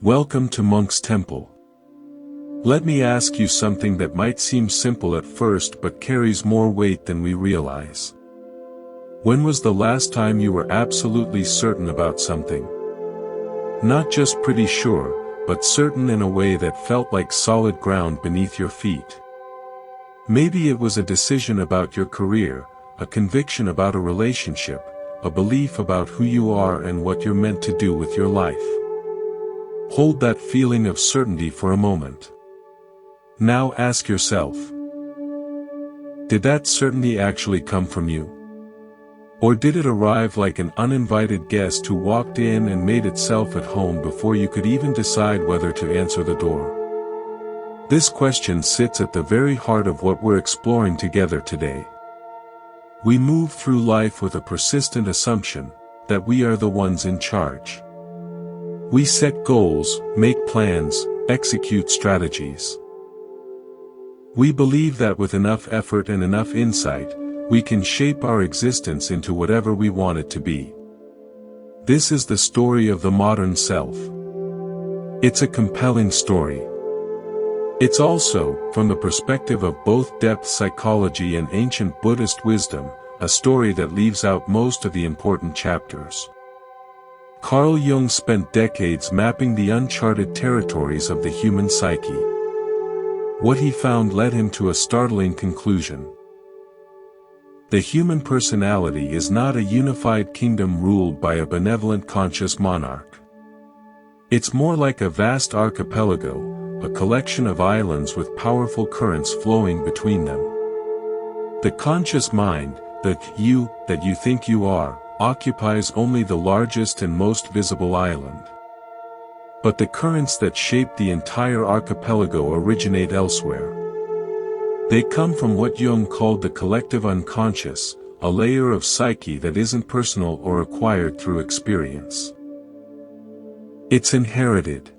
Welcome to Monk's Temple. Let me ask you something that might seem simple at first but carries more weight than we realize. When was the last time you were absolutely certain about something? Not just pretty sure, but certain in a way that felt like solid ground beneath your feet. Maybe it was a decision about your career, a conviction about a relationship, a belief about who you are and what you're meant to do with your life. Hold that feeling of certainty for a moment. Now ask yourself, did that certainty actually come from you? Or did it arrive like an uninvited guest who walked in and made itself at home before you could even decide whether to answer the door? This question sits at the very heart of what we're exploring together today. We move through life with a persistent assumption that we are the ones in charge. We set goals, make plans, execute strategies. We believe that with enough effort and enough insight, we can shape our existence into whatever we want it to be. This is the story of the modern self. It's a compelling story. It's also, from the perspective of both depth psychology and ancient Buddhist wisdom, a story that leaves out most of the important chapters. Carl Jung spent decades mapping the uncharted territories of the human psyche. What he found led him to a startling conclusion. The human personality is not a unified kingdom ruled by a benevolent conscious monarch. It's more like a vast archipelago, a collection of islands with powerful currents flowing between them. The conscious mind, the you that you think you are, occupies only the largest and most visible island. But the currents that shape the entire archipelago originate elsewhere. They come from what Jung called the collective unconscious, a layer of psyche that isn't personal or acquired through experience. It's inherited.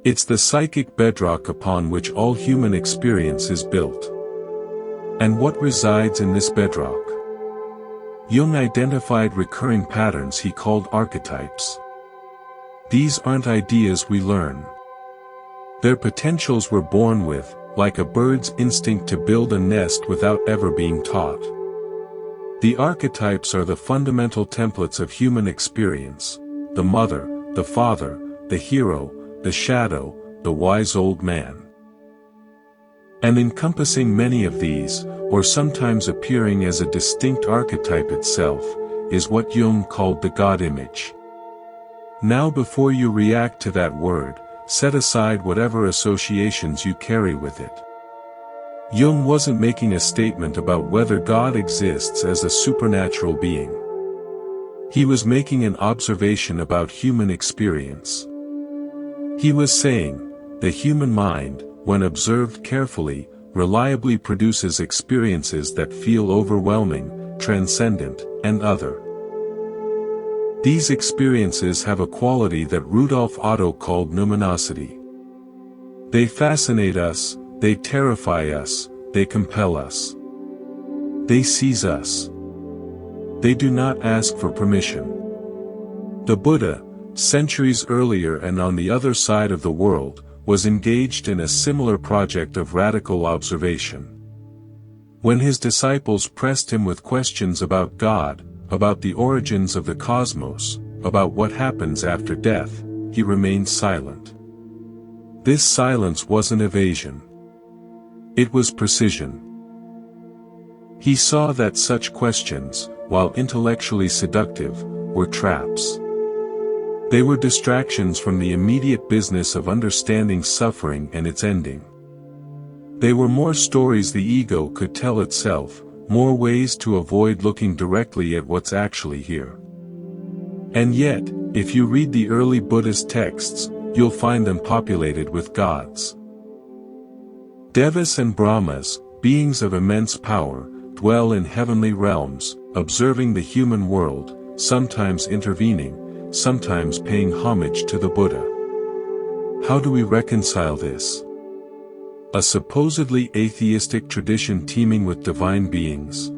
It's the psychic bedrock upon which all human experience is built. And what resides in this bedrock? Jung identified recurring patterns he called archetypes. These aren't ideas we learn. They're potentials we're born with, like a bird's instinct to build a nest without ever being taught. The archetypes are the fundamental templates of human experience: the mother, the father, the hero, the shadow, the wise old man. And encompassing many of these, or sometimes appearing as a distinct archetype itself, is what Jung called the God image. Now before you react to that word, set aside whatever associations you carry with it. Jung wasn't making a statement about whether God exists as a supernatural being. He was making an observation about human experience. He was saying, the human mind, when observed carefully, reliably produces experiences that feel overwhelming, transcendent, and other. These experiences have a quality that Rudolf Otto called numinosity. They fascinate us, they terrify us, they compel us. They seize us. They do not ask for permission. The Buddha, centuries earlier and on the other side of the world, was engaged in a similar project of radical observation. When his disciples pressed him with questions about God, about the origins of the cosmos, about what happens after death, he remained silent. This silence wasn't evasion. It was precision. He saw that such questions, while intellectually seductive, were traps. They were distractions from the immediate business of understanding suffering and its ending. They were more stories the ego could tell itself, more ways to avoid looking directly at what's actually here. And yet, if you read the early Buddhist texts, you'll find them populated with gods. Devas and Brahmas, beings of immense power, dwell in heavenly realms, observing the human world, sometimes intervening, sometimes paying homage to the Buddha. How do we reconcile this? A supposedly atheistic tradition teeming with divine beings?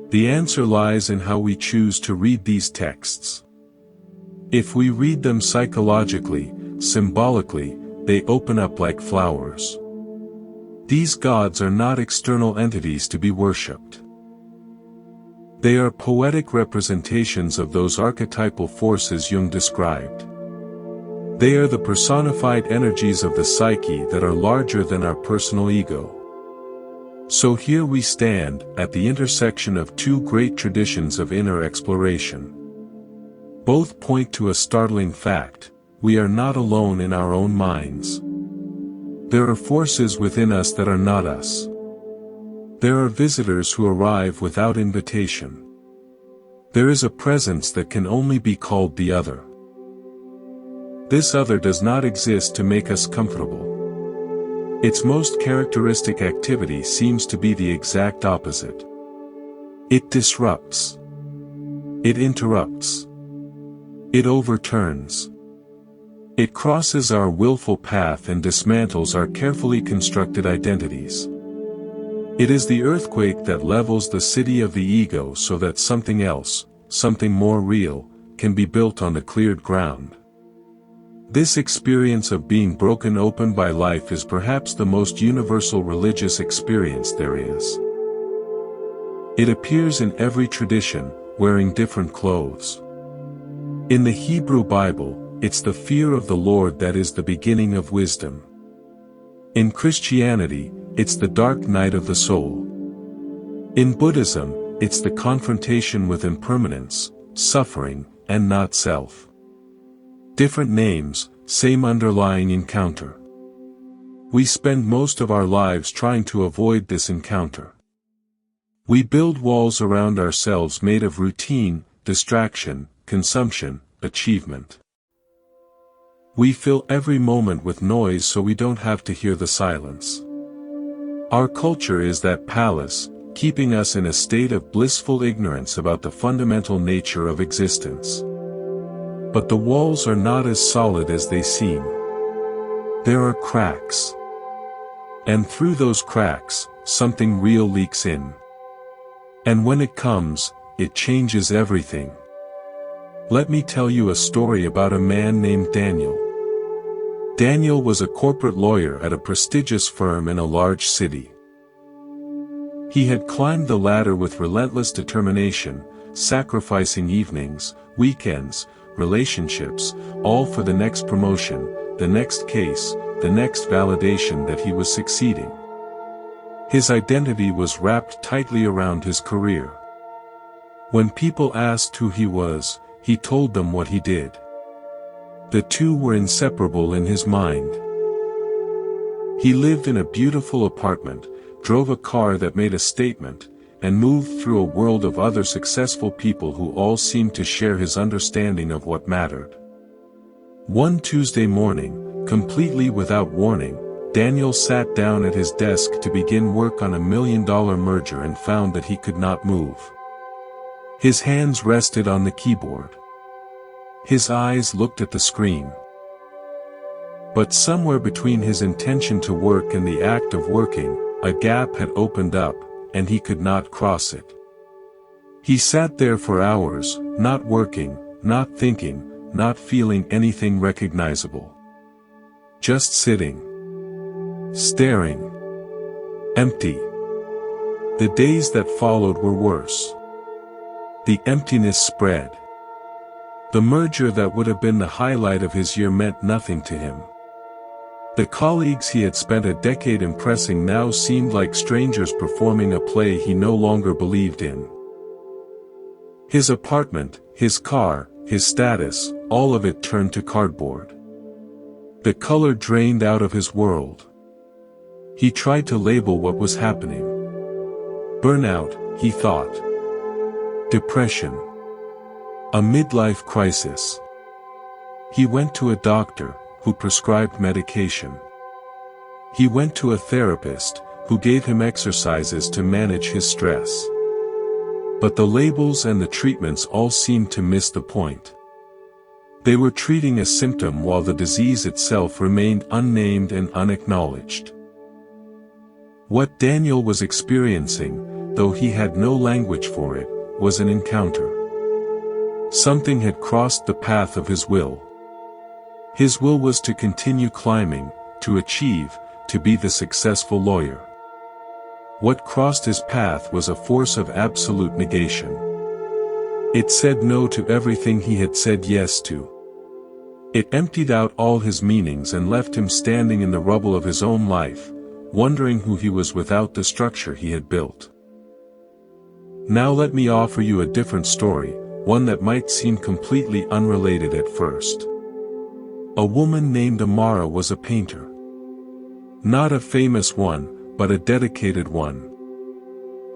The answer lies in how we choose to read these texts. If we read them psychologically, symbolically, they open up like flowers. These gods are not external entities to be worshipped. They are poetic representations of those archetypal forces Jung described. They are the personified energies of the psyche that are larger than our personal ego. So here we stand, at the intersection of two great traditions of inner exploration. Both point to a startling fact: we are not alone in our own minds. There are forces within us that are not us. There are visitors who arrive without invitation. There is a presence that can only be called the other. This other does not exist to make us comfortable. Its most characteristic activity seems to be the exact opposite. It disrupts. It interrupts. It overturns. It crosses our willful path and dismantles our carefully constructed identities. It is the earthquake that levels the city of the ego so that something else, something more real, can be built on the cleared ground. This experience of being broken open by life is perhaps the most universal religious experience there is. It appears in every tradition, wearing different clothes. In the Hebrew Bible, it's the fear of the Lord that is the beginning of wisdom. In Christianity, it's the dark night of the soul. In Buddhism, it's the confrontation with impermanence, suffering, and not self. Different names, same underlying encounter. We spend most of our lives trying to avoid this encounter. We build walls around ourselves made of routine, distraction, consumption, achievement. We fill every moment with noise so we don't have to hear the silence. Our culture is that palace, keeping us in a state of blissful ignorance about the fundamental nature of existence. But the walls are not as solid as they seem. There are cracks. And through those cracks, something real leaks in. And when it comes, it changes everything. Let me tell you a story about a man named Daniel. Daniel was a corporate lawyer at a prestigious firm in a large city. He had climbed the ladder with relentless determination, sacrificing evenings, weekends, relationships, all for the next promotion, the next case, the next validation that he was succeeding. His identity was wrapped tightly around his career. When people asked who he was, he told them what he did. The two were inseparable in his mind. He lived in a beautiful apartment, drove a car that made a statement, and moved through a world of other successful people who all seemed to share his understanding of what mattered. One Tuesday morning, completely without warning, Daniel sat down at his desk to begin work on a $1 million merger and found that he could not move. His hands rested on the keyboard. His eyes looked at the screen. But somewhere between his intention to work and the act of working, a gap had opened up, and he could not cross it. He sat there for hours, not working, not thinking, not feeling anything recognizable. Just sitting. Staring. Empty. The days that followed were worse. The emptiness spread. The merger that would have been the highlight of his year meant nothing to him. The colleagues he had spent a decade impressing now seemed like strangers performing a play he no longer believed in. His apartment, his car, his status, all of it turned to cardboard. The color drained out of his world. He tried to label what was happening. Burnout, he thought. Depression. A midlife crisis. He went to a doctor, who prescribed medication. He went to a therapist, who gave him exercises to manage his stress. But the labels and the treatments all seemed to miss the point. They were treating a symptom while the disease itself remained unnamed and unacknowledged. What Daniel was experiencing, though he had no language for it, was an encounter. Something had crossed the path of his will. His will was to continue climbing, to achieve, to be the successful lawyer. What crossed his path was a force of absolute negation. It said no to everything he had said yes to. It emptied out all his meanings and left him standing in the rubble of his own life, wondering who he was without the structure he had built. Now let me offer you a different story, one that might seem completely unrelated at first. A woman named Amara was a painter. Not a famous one, but a dedicated one.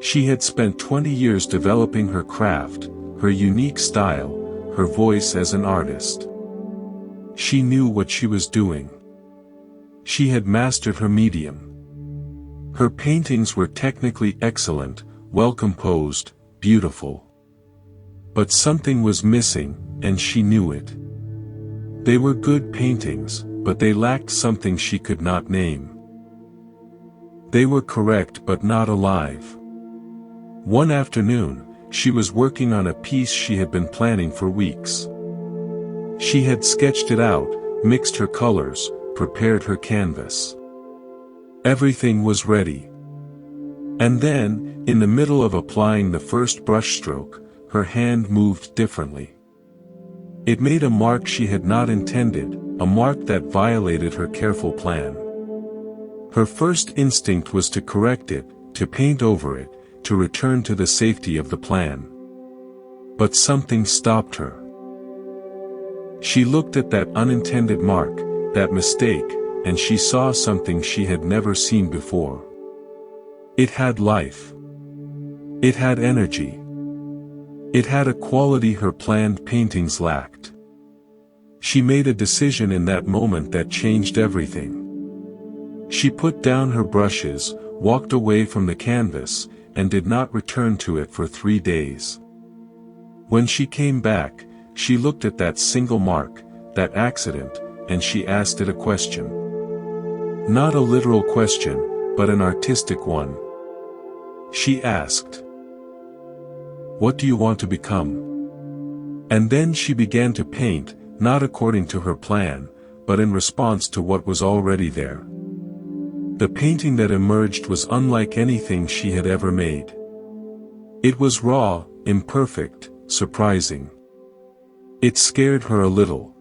She had spent 20 years developing her craft, her unique style, her voice as an artist. She knew what she was doing. She had mastered her medium. Her paintings were technically excellent, well composed, beautiful. But something was missing, and she knew it. They were good paintings, but they lacked something she could not name. They were correct but not alive. One afternoon, she was working on a piece she had been planning for weeks. She had sketched it out, mixed her colors, prepared her canvas. Everything was ready. And then, in the middle of applying the first brushstroke, her hand moved differently. It made a mark she had not intended, a mark that violated her careful plan. Her first instinct was to correct it, to paint over it, to return to the safety of the plan. But something stopped her. She looked at that unintended mark, that mistake, and she saw something she had never seen before. It had life. It had energy. It had a quality her planned paintings lacked. She made a decision in that moment that changed everything. She put down her brushes, walked away from the canvas, and did not return to it for 3 days. When she came back, she looked at that single mark, that accident, and she asked it a question. Not a literal question, but an artistic one. She asked, "What do you want to become?" And then she began to paint, not according to her plan, but in response to what was already there. The painting that emerged was unlike anything she had ever made. It was raw, imperfect, surprising. It scared her a little.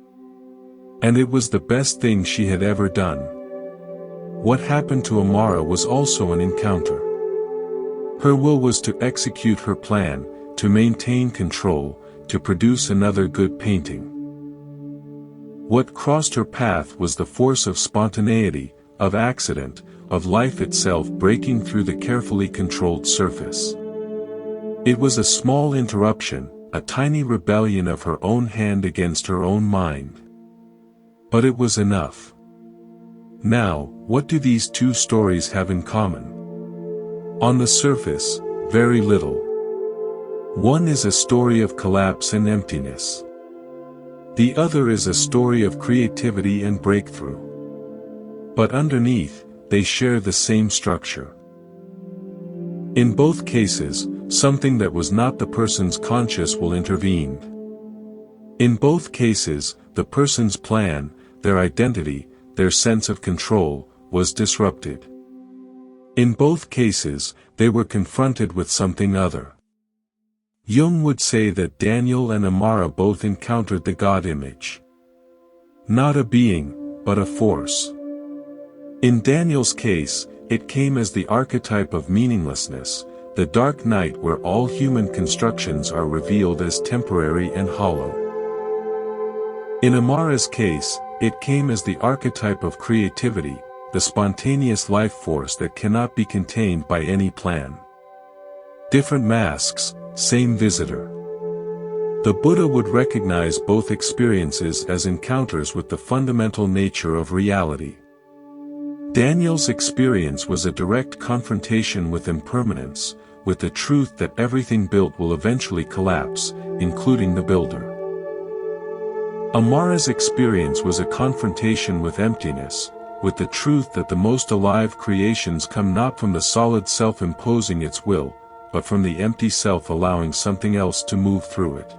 And it was the best thing she had ever done. What happened to Amara was also an encounter. Her will was to execute her plan, to maintain control, to produce another good painting. What crossed her path was the force of spontaneity, of accident, of life itself breaking through the carefully controlled surface. It was a small interruption, a tiny rebellion of her own hand against her own mind. But it was enough. Now, what do these two stories have in common? On the surface, very little. One is a story of collapse and emptiness. The other is a story of creativity and breakthrough. But underneath, they share the same structure. In both cases, something that was not the person's conscious will intervened. In both cases, the person's plan, their identity, their sense of control, was disrupted. In both cases, they were confronted with something other. Jung would say that Daniel and Amara both encountered the God image. Not a being, but a force. In Daniel's case, it came as the archetype of meaninglessness, the dark night where all human constructions are revealed as temporary and hollow. In Amara's case, it came as the archetype of creativity, the spontaneous life force that cannot be contained by any plan. Different masks, same visitor. The Buddha would recognize both experiences as encounters with the fundamental nature of reality. Daniel's experience was a direct confrontation with impermanence, with the truth that everything built will eventually collapse, including the builder. Amara's experience was a confrontation with emptiness, with the truth that the most alive creations come not from the solid self imposing its will, but from the empty self allowing something else to move through it.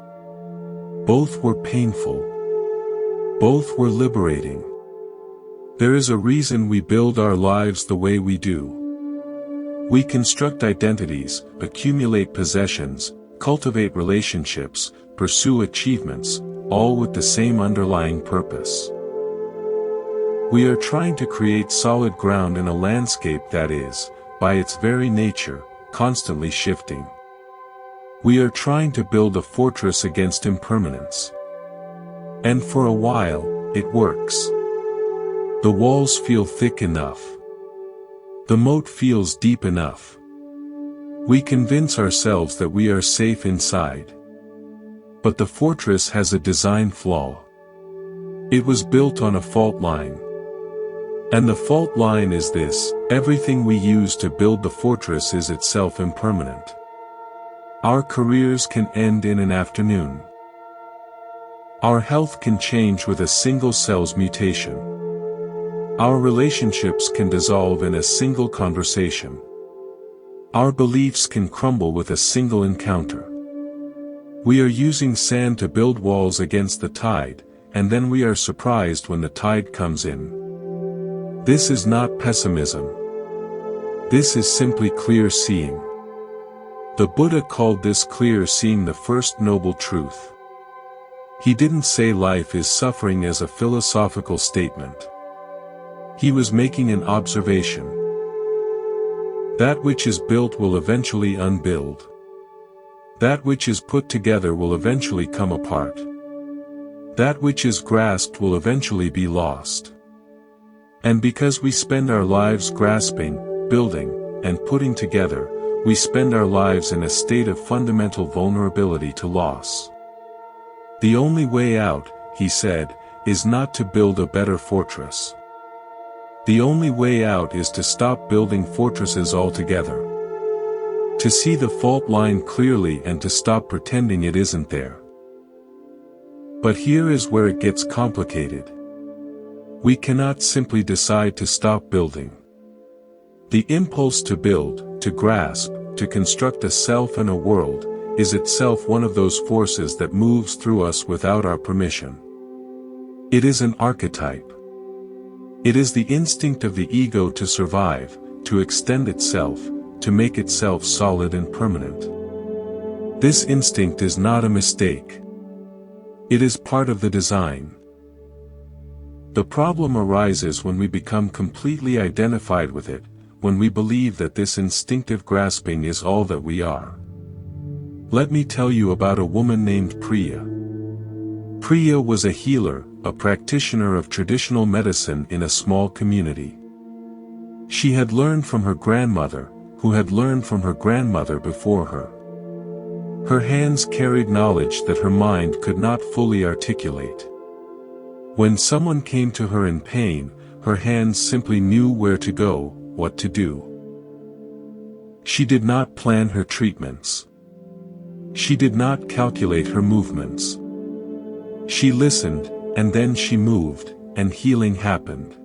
Both were painful. Both were liberating. There is a reason we build our lives the way we do. We construct identities, accumulate possessions, cultivate relationships, pursue achievements, all with the same underlying purpose. We are trying to create solid ground in a landscape that is, by its very nature, constantly shifting. We are trying to build a fortress against impermanence. And for a while, it works. The walls feel thick enough. The moat feels deep enough. We convince ourselves that we are safe inside. But the fortress has a design flaw. It was built on a fault line. And the fault line is this: everything we use to build the fortress is itself impermanent. Our careers can end in an afternoon. Our health can change with a single cell's mutation. Our relationships can dissolve in a single conversation. Our beliefs can crumble with a single encounter. We are using sand to build walls against the tide, and then we are surprised when the tide comes in. This is not pessimism. This is simply clear seeing. The Buddha called this clear seeing the first noble truth. He didn't say life is suffering as a philosophical statement. He was making an observation. That which is built will eventually unbuild. That which is put together will eventually come apart. That which is grasped will eventually be lost. And because we spend our lives grasping, building, and putting together, we spend our lives in a state of fundamental vulnerability to loss. The only way out, he said, is not to build a better fortress. The only way out is to stop building fortresses altogether. To see the fault line clearly and to stop pretending it isn't there. But here is where it gets complicated. We cannot simply decide to stop building. The impulse to build, to grasp, to construct a self and a world, is itself one of those forces that moves through us without our permission. It is an archetype. It is the instinct of the ego to survive, to extend itself, to make itself solid and permanent. This instinct is not a mistake. It is part of the design. The problem arises when we become completely identified with it, when we believe that this instinctive grasping is all that we are. Let me tell you about a woman named Priya. Priya was a healer, a practitioner of traditional medicine in a small community. She had learned from her grandmother, who had learned from her grandmother before her. Her hands carried knowledge that her mind could not fully articulate. When someone came to her in pain, her hands simply knew where to go, what to do. She did not plan her treatments. She did not calculate her movements. She listened, and then she moved, and healing happened.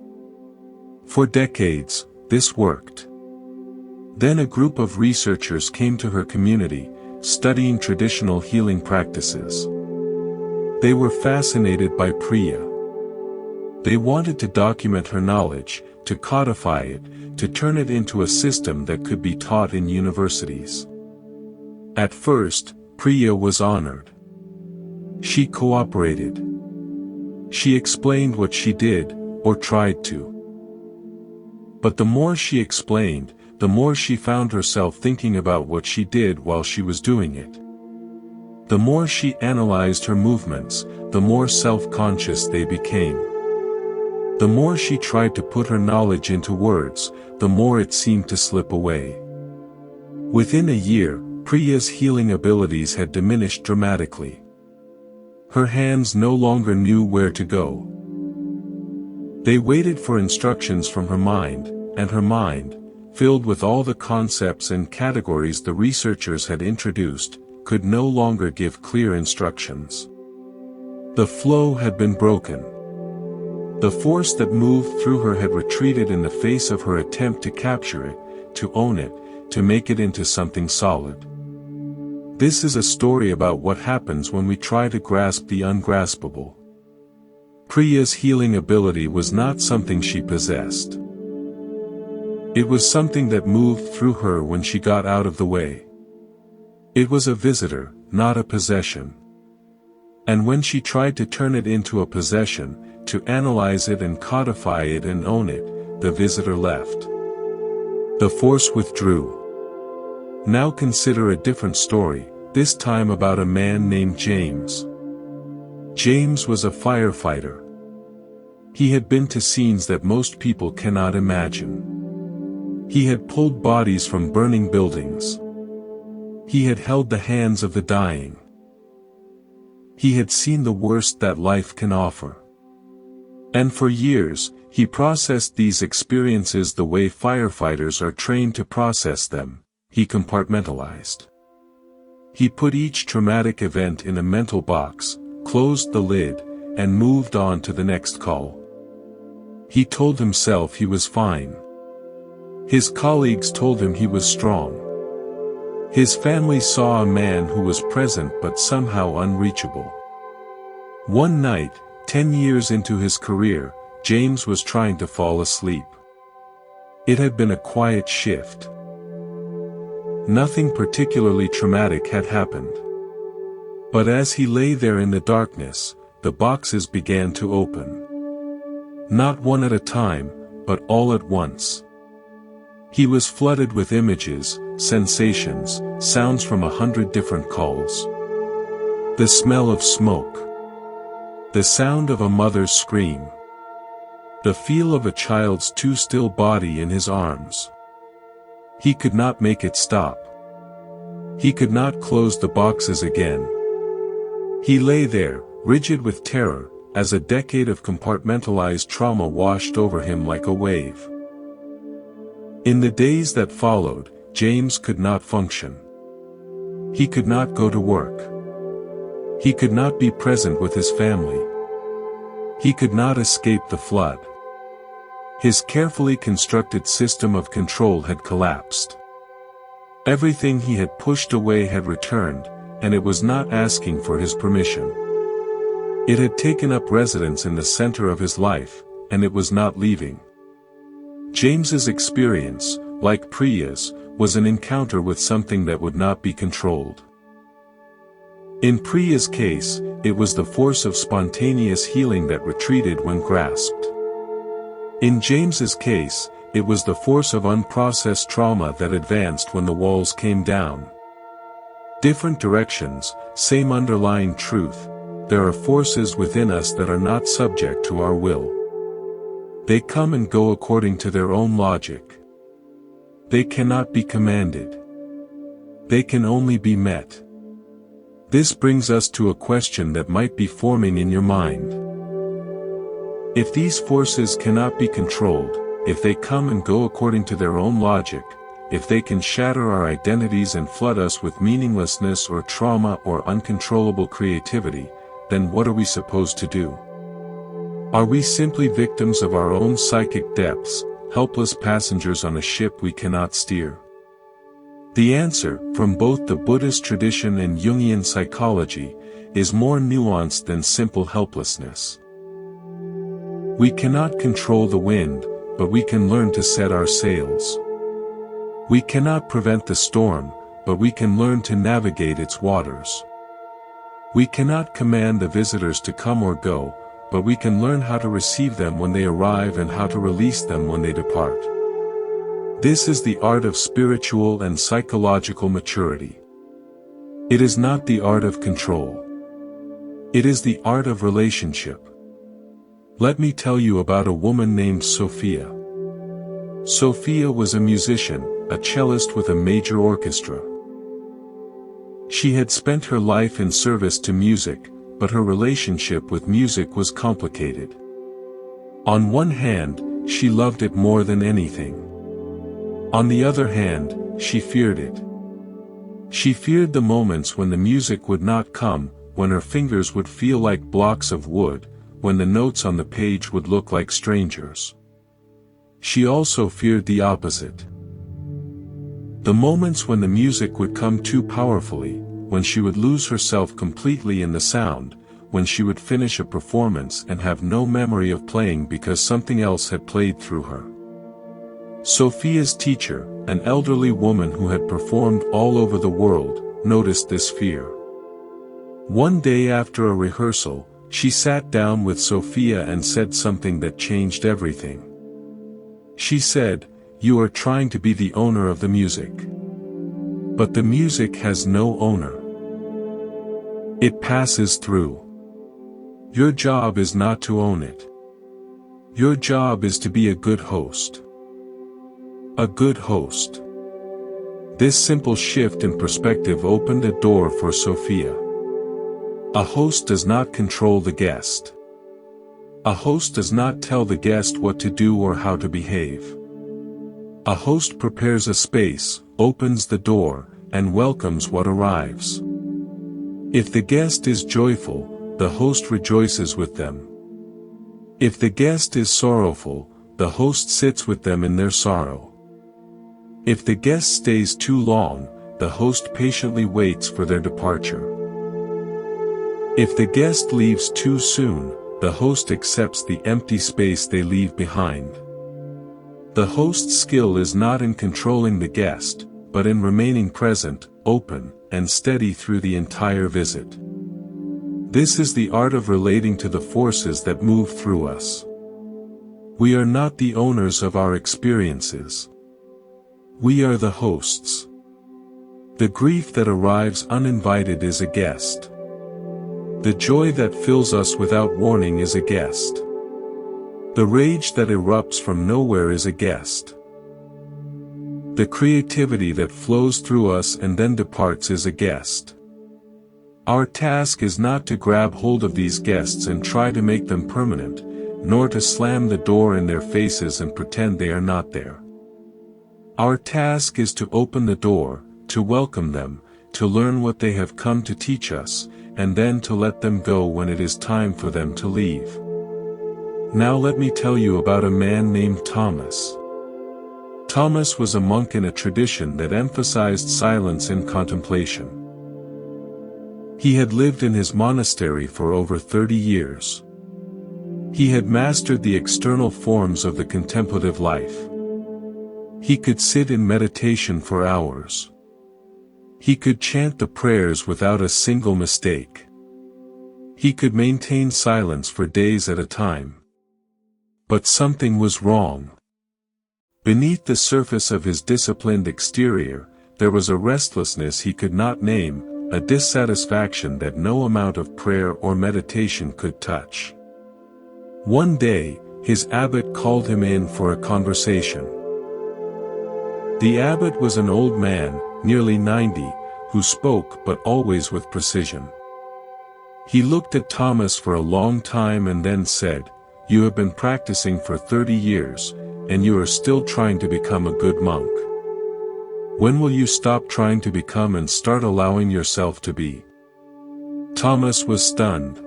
For decades, this worked. Then a group of researchers came to her community, studying traditional healing practices. They were fascinated by Priya. They wanted to document her knowledge, to codify it, to turn it into a system that could be taught in universities. At first, Priya was honored. She cooperated. She explained what she did, or tried to. But the more she explained, the more she found herself thinking about what she did while she was doing it. The more she analyzed her movements, the more self-conscious they became. The more she tried to put her knowledge into words, the more it seemed to slip away. Within a year, Priya's healing abilities had diminished dramatically. Her hands no longer knew where to go. They waited for instructions from her mind, and her mind, filled with all the concepts and categories the researchers had introduced, could no longer give clear instructions. The flow had been broken. The force that moved through her had retreated in the face of her attempt to capture it, to own it, to make it into something solid. This is a story about what happens when we try to grasp the ungraspable. Priya's healing ability was not something she possessed. It was something that moved through her when she got out of the way. It was a visitor, not a possession. And when she tried to turn it into a possession, to analyze it and codify it and own it, the visitor left. The force withdrew. Now consider a different story, this time about a man named James. James was a firefighter. He had been to scenes that most people cannot imagine. He had pulled bodies from burning buildings. He had held the hands of the dying. He had seen the worst that life can offer. And for years, he processed these experiences the way firefighters are trained to process them. He compartmentalized. He put each traumatic event in a mental box, closed the lid, and moved on to the next call. He told himself he was fine. His colleagues told him he was strong. His family saw a man who was present but somehow unreachable. One night, 10 years into his career, James was trying to fall asleep. It had been a quiet shift. Nothing particularly traumatic had happened. But as he lay there in the darkness, the boxes began to open. Not one at a time, but all at once. He was flooded with images, sensations, sounds from 100 different calls. The smell of smoke. The sound of a mother's scream. The feel of a child's too still body in his arms. He could not make it stop. He could not close the boxes again. He lay there, rigid with terror, as a decade of compartmentalized trauma washed over him like a wave. In the days that followed, James could not function. He could not go to work. He could not be present with his family. He could not escape the flood. His carefully constructed system of control had collapsed. Everything he had pushed away had returned, and it was not asking for his permission. It had taken up residence in the center of his life, and it was not leaving. James's experience, like Priya's, was an encounter with something that would not be controlled. In Priya's case, it was the force of spontaneous healing that retreated when grasped. In James's case, it was the force of unprocessed trauma that advanced when the walls came down. Different directions, same underlying truth. There are forces within us that are not subject to our will. They come and go according to their own logic. They cannot be commanded. They can only be met. This brings us to a question that might be forming in your mind. If these forces cannot be controlled, if they come and go according to their own logic, if they can shatter our identities and flood us with meaninglessness or trauma or uncontrollable creativity, then what are we supposed to do? Are we simply victims of our own psychic depths, helpless passengers on a ship we cannot steer? The answer, from both the Buddhist tradition and Jungian psychology, is more nuanced than simple helplessness. We cannot control the wind, but we can learn to set our sails. We cannot prevent the storm, but we can learn to navigate its waters. We cannot command the visitors to come or go, but we can learn how to receive them when they arrive and how to release them when they depart. This is the art of spiritual and psychological maturity. It is not the art of control. It is the art of relationship. Let me tell you about a woman named Sophia. Sophia was a musician, a cellist with a major orchestra. She had spent her life in service to music, but her relationship with music was complicated. On one hand, she loved it more than anything. On the other hand, she feared it. She feared the moments when the music would not come, when her fingers would feel like blocks of wood, when the notes on the page would look like strangers. She also feared the opposite. The moments when the music would come too powerfully, when she would lose herself completely in the sound, when she would finish a performance and have no memory of playing because something else had played through her. Sophia's teacher, an elderly woman who had performed all over the world, noticed this fear. One day after a rehearsal, she sat down with Sophia and said something that changed everything. She said, "You are trying to be the owner of the music. But the music has no owner. It passes through. Your job is not to own it. Your job is to be a good host. A good host." This simple shift in perspective opened a door for Sophia. A host does not control the guest. A host does not tell the guest what to do or how to behave. A host prepares a space, opens the door, and welcomes what arrives. If the guest is joyful, the host rejoices with them. If the guest is sorrowful, the host sits with them in their sorrow. If the guest stays too long, the host patiently waits for their departure. If the guest leaves too soon, the host accepts the empty space they leave behind. The host's skill is not in controlling the guest, but in remaining present, open, and steady through the entire visit. This is the art of relating to the forces that move through us. We are not the owners of our experiences. We are the hosts. The grief that arrives uninvited is a guest. The joy that fills us without warning is a guest. The rage that erupts from nowhere is a guest. The creativity that flows through us and then departs is a guest. Our task is not to grab hold of these guests and try to make them permanent, nor to slam the door in their faces and pretend they are not there. Our task is to open the door, to welcome them, to learn what they have come to teach us, and then to let them go when it is time for them to leave. Now let me tell you about a man named Thomas. Thomas was a monk in a tradition that emphasized silence and contemplation. He had lived in his monastery for over 30 years. He had mastered the external forms of the contemplative life. He could sit in meditation for hours. He could chant the prayers without a single mistake. He could maintain silence for days at a time. But something was wrong. Beneath the surface of his disciplined exterior, there was a restlessness he could not name, a dissatisfaction that no amount of prayer or meditation could touch. One day, his abbot called him in for a conversation. The abbot was an old man, nearly 90, who spoke but always with precision. He looked at Thomas for a long time and then said, "You have been practicing for 30 years, and you are still trying to become a good monk. When will you stop trying to become and start allowing yourself to be?" Thomas was stunned.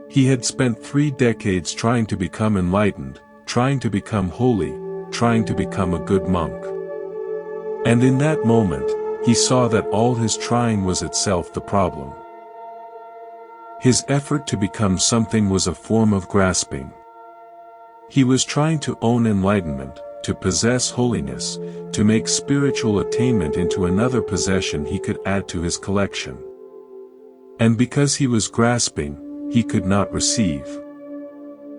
He had spent 3 decades trying to become enlightened, trying to become holy, trying to become a good monk. And in that moment, he saw that all his trying was itself the problem. His effort to become something was a form of grasping. He was trying to own enlightenment, to possess holiness, to make spiritual attainment into another possession he could add to his collection. And because he was grasping, he could not receive.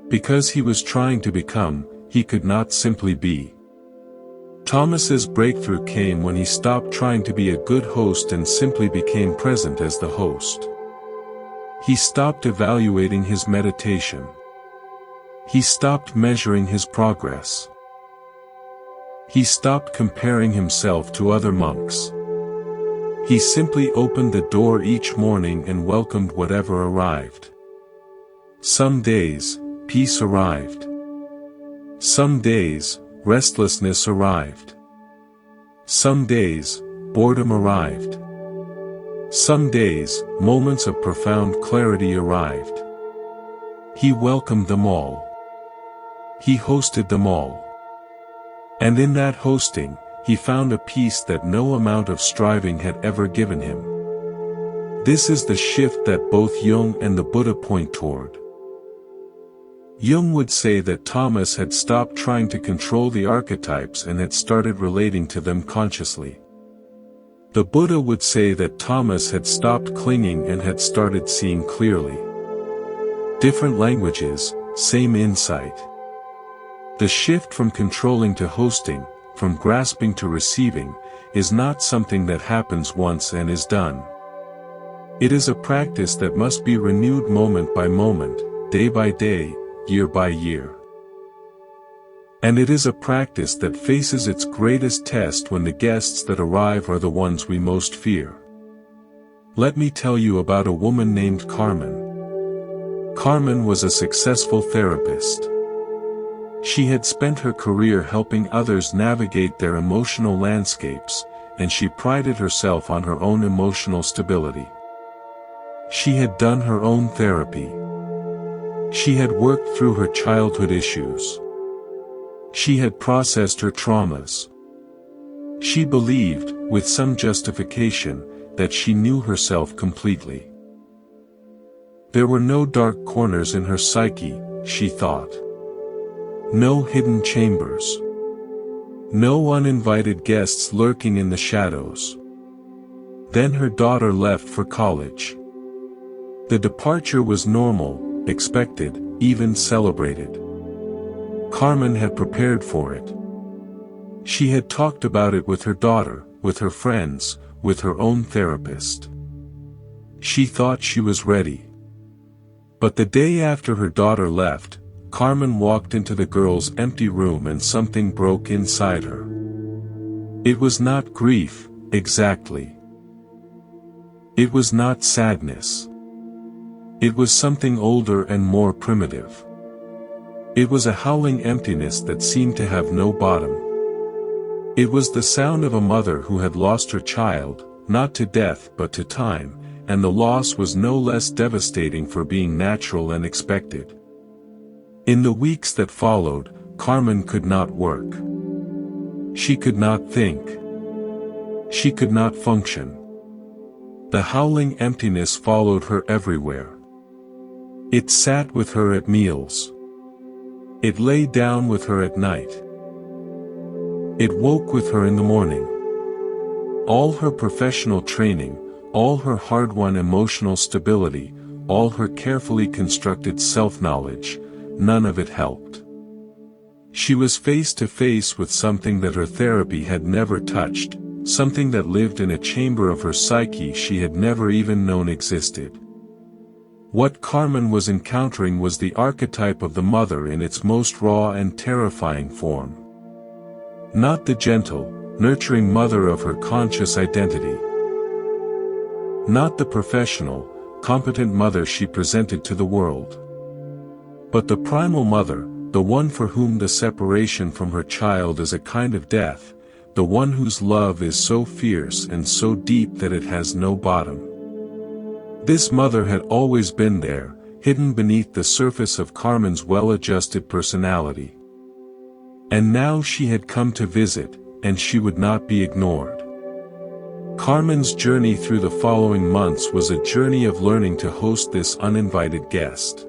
Because he was trying to become, he could not simply be. Thomas's breakthrough came when he stopped trying to be a good host and simply became present as the host. He stopped evaluating his meditation. He stopped measuring his progress. He stopped comparing himself to other monks. He simply opened the door each morning and welcomed whatever arrived. Some days, peace arrived. Some days, restlessness arrived. Some days, boredom arrived. Some days, moments of profound clarity arrived. He welcomed them all. He hosted them all. And in that hosting, he found a peace that no amount of striving had ever given him. This is the shift that both Jung and the Buddha point toward. Jung would say that Thomas had stopped trying to control the archetypes and had started relating to them consciously. The Buddha would say that Thomas had stopped clinging and had started seeing clearly. Different languages, same insight. The shift from controlling to hosting, from grasping to receiving, is not something that happens once and is done. It is a practice that must be renewed moment by moment, day by day, year by year. And it is a practice that faces its greatest test when the guests that arrive are the ones we most fear. Let me tell you about a woman named Carmen. Carmen was a successful therapist. She had spent her career helping others navigate their emotional landscapes, and she prided herself on her own emotional stability. She had done her own therapy. She had worked through her childhood issues. She had processed her traumas. She believed, with some justification, that she knew herself completely. There were no dark corners in her psyche, she thought. No hidden chambers. No uninvited guests lurking in the shadows. Then her daughter left for college. The departure was normal, expected, even celebrated. Carmen had prepared for it. She had talked about it with her daughter, with her friends, with her own therapist. She thought she was ready. But the day after her daughter left, Carmen walked into the girl's empty room and something broke inside her. It was not grief, exactly. It was not sadness. It was something older and more primitive. It was a howling emptiness that seemed to have no bottom. It was the sound of a mother who had lost her child, not to death but to time, and the loss was no less devastating for being natural and expected. In the weeks that followed, Carmen could not work. She could not think. She could not function. The howling emptiness followed her everywhere. It sat with her at meals. It lay down with her at night. It woke with her in the morning. All her professional training, all her hard-won emotional stability, all her carefully constructed self-knowledge, none of it helped. She was face to face with something that her therapy had never touched, something that lived in a chamber of her psyche she had never even known existed. What Carmen was encountering was the archetype of the mother in its most raw and terrifying form. Not the gentle, nurturing mother of her conscious identity. Not the professional, competent mother she presented to the world. But the primal mother, the one for whom the separation from her child is a kind of death, the one whose love is so fierce and so deep that it has no bottom. This mother had always been there, hidden beneath the surface of Carmen's well-adjusted personality. And now she had come to visit, and she would not be ignored. Carmen's journey through the following months was a journey of learning to host this uninvited guest.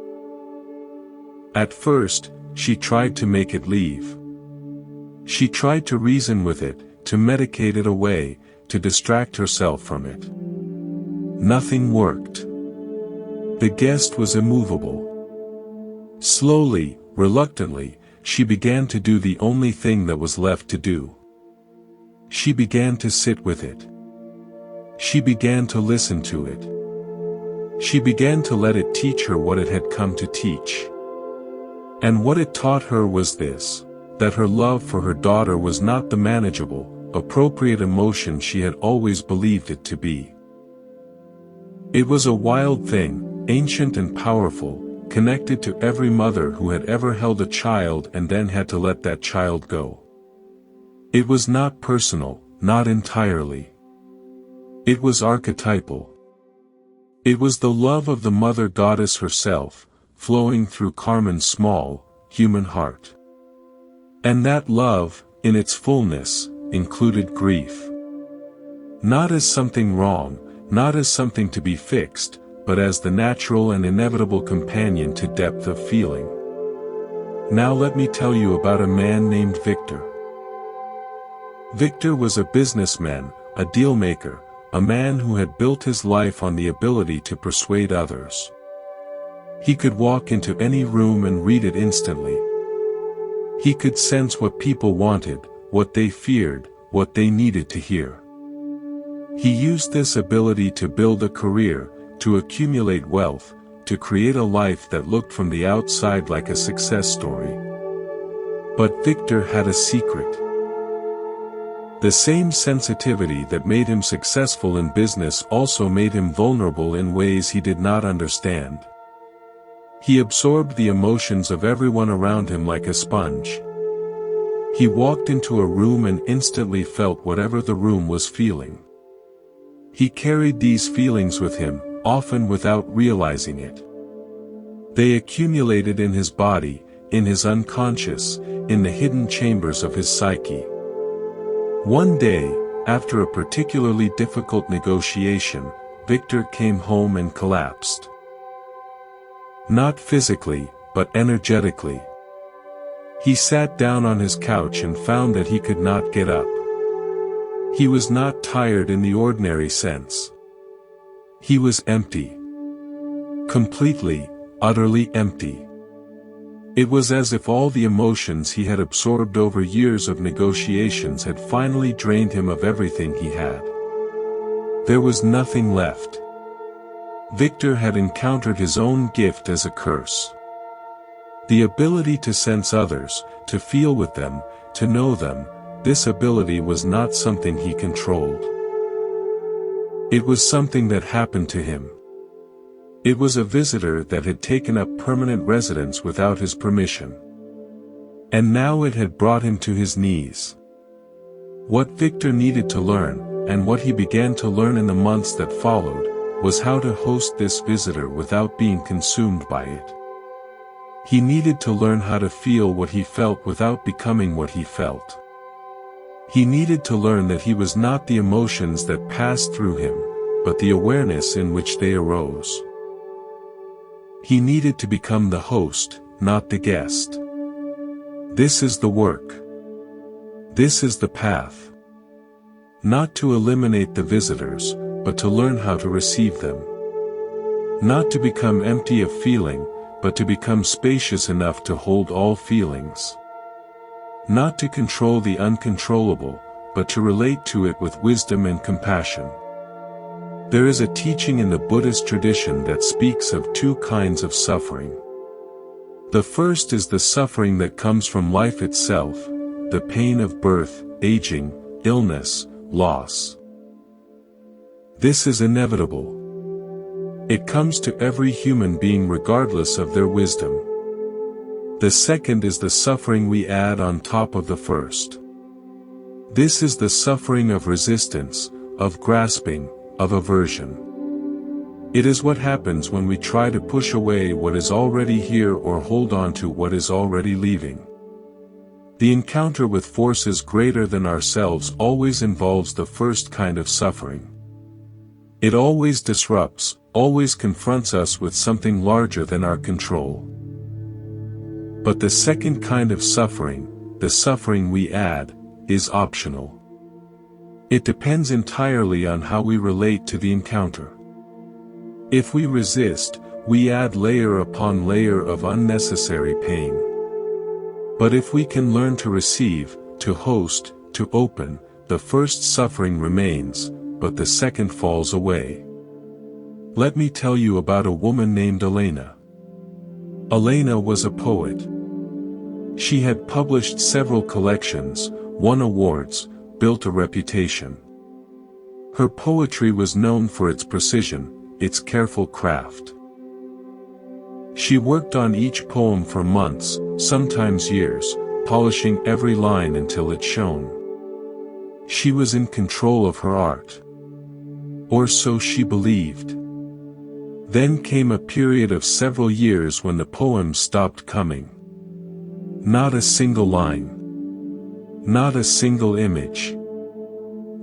At first, she tried to make it leave. She tried to reason with it, to medicate it away, to distract herself from it. Nothing worked. The guest was immovable. Slowly, reluctantly, she began to do the only thing that was left to do. She began to sit with it. She began to listen to it. She began to let it teach her what it had come to teach. And what it taught her was this, that her love for her daughter was not the manageable, appropriate emotion she had always believed it to be. It was a wild thing, ancient and powerful, connected to every mother who had ever held a child and then had to let that child go. It was not personal, not entirely. It was archetypal. It was the love of the mother goddess herself, flowing through Carmen's small, human heart. And that love, in its fullness, included grief. Not as something wrong, not as something to be fixed, but as the natural and inevitable companion to depth of feeling. Now let me tell you about a man named Victor. Victor was a businessman, a dealmaker, a man who had built his life on the ability to persuade others. He could walk into any room and read it instantly. He could sense what people wanted, what they feared, what they needed to hear. He used this ability to build a career, to accumulate wealth, to create a life that looked from the outside like a success story. But Victor had a secret. The same sensitivity that made him successful in business also made him vulnerable in ways he did not understand. He absorbed the emotions of everyone around him like a sponge. He walked into a room and instantly felt whatever the room was feeling. He carried these feelings with him, often without realizing it. They accumulated in his body, in his unconscious, in the hidden chambers of his psyche. One day, after a particularly difficult negotiation, Victor came home and collapsed. Not physically, but energetically. He sat down on his couch and found that he could not get up. He was not tired in the ordinary sense. He was empty. Completely, utterly empty. It was as if all the emotions he had absorbed over years of negotiations had finally drained him of everything he had. There was nothing left. Victor had encountered his own gift as a curse. The ability to sense others, to feel with them, to know them, this ability was not something he controlled. It was something that happened to him. It was a visitor that had taken up permanent residence without his permission. And now it had brought him to his knees. What Victor needed to learn, and what he began to learn in the months that followed, was how to host this visitor without being consumed by it. He needed to learn how to feel what he felt without becoming what he felt. He needed to learn that he was not the emotions that passed through him, but the awareness in which they arose. He needed to become the host, not the guest. This is the work. This is the path. Not to eliminate the visitors, but to learn how to receive them. Not to become empty of feeling, but to become spacious enough to hold all feelings. Not to control the uncontrollable, but to relate to it with wisdom and compassion. There is a teaching in the Buddhist tradition that speaks of two kinds of suffering. The first is the suffering that comes from life itself, the pain of birth, aging, illness, loss. This is inevitable. It comes to every human being regardless of their wisdom. The second is the suffering we add on top of the first. This is the suffering of resistance, of grasping, of aversion. It is what happens when we try to push away what is already here or hold on to what is already leaving. The encounter with forces greater than ourselves always involves the first kind of suffering. It always disrupts, always confronts us with something larger than our control. But the second kind of suffering, the suffering we add, is optional. It depends entirely on how we relate to the encounter. If we resist, we add layer upon layer of unnecessary pain. But if we can learn to receive, to host, to open, the first suffering remains, but the second falls away. Let me tell you about a woman named Elena. Elena was a poet. She had published several collections, won awards, built a reputation. Her poetry was known for its precision, its careful craft. She worked on each poem for months, sometimes years, polishing every line until it shone. She was in control of her art. Or so she believed. Then came a period of several years when the poems stopped coming. Not a single line. Not a single image.